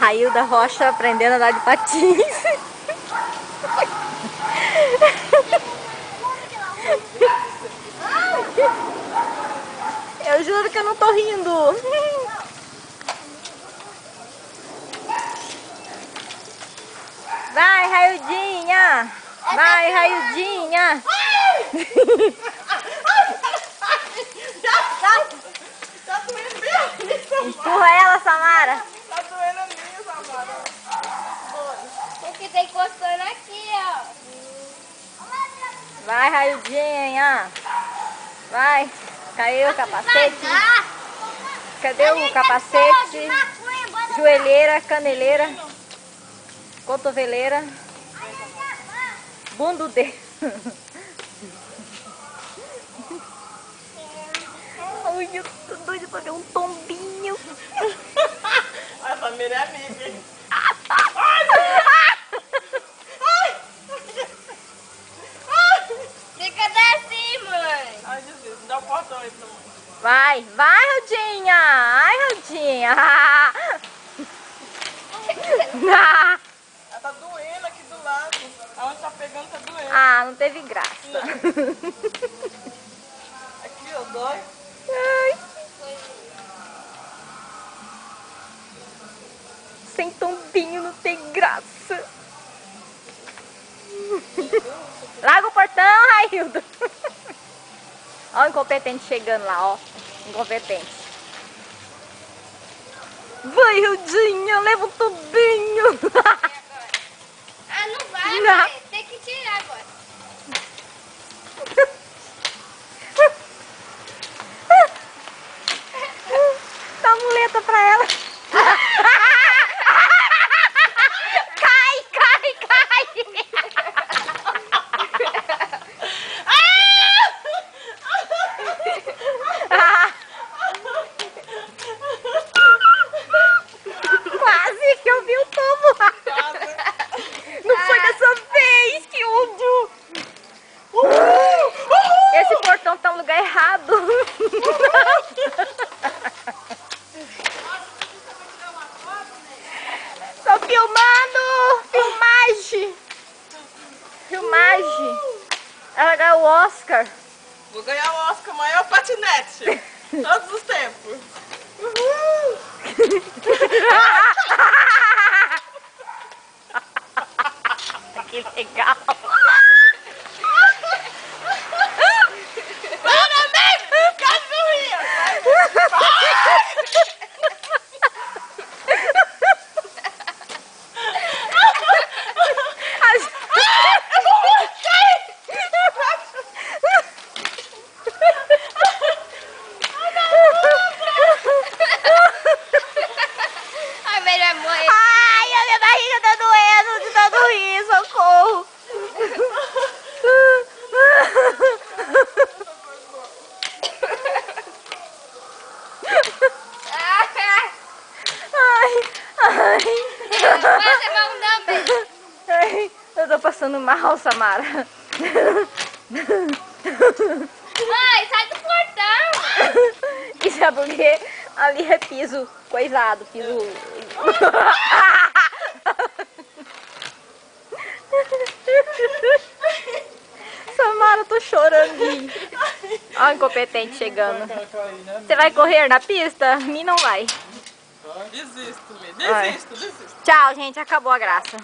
Railda Rocha aprendendo a andar de patins. Eu juro que eu não tô rindo. Vai, Raildinha! Vai, Raildinha! Tá doendo mesmo? Empurra ela, Samara! Tá doendo a minha, Samara. Porque tá encostando aqui, ó. Vai, Raildinha! Vai! Caiu o capacete. Cadê o capacete? Joelheira, caneleira, cotoveleira, bundo de. Ai, eu tô doida pra ver um tombinho. A Samira é amiga, hein? Fica assim, mãe. Ai, Jesus, me dá o portão aí pra mãe. Vai, vai, Raudinha! Ai, Raudinha! Ela tá doendo aqui do lado. Aonde tá pegando tá doendo. Ah, não teve graça. Aqui, ó, dói. Ai. Sem tombinho não tem graça. Larga o portão, Railda. Olha o incompetente chegando lá, ó. Incompetente. Vai, Raildinha, leva o tombinho. Ah, não vai, Não. mãe. Tem que tirar agora. Dá a muleta pra ela. Cai, cai, cai. Quase que eu vi o tombo. Não foi dessa vez, que ódio. Esse portão tá no lugar errado. Tô filmando! Filmagem! Filmagem! Ela ganhou o Oscar. Vou ganhar o Oscar maior patinete. Todos os tempos. Uhul! Que legal! A melhor mãe. Ai, a minha barriga tá doendo de tanto rir, socorro! Ai, ai, Vai levar um também. ai, eu tô passando mal, Samara. Mãe, sai do portão. Isso é porque ali é piso coisado, piso... Samara, eu tô chorando de rir. Olha o incompetente chegando. Você vai correr na pista? Mim não vai. Desisto, Ai. desisto. Tchau, gente. Acabou a graça.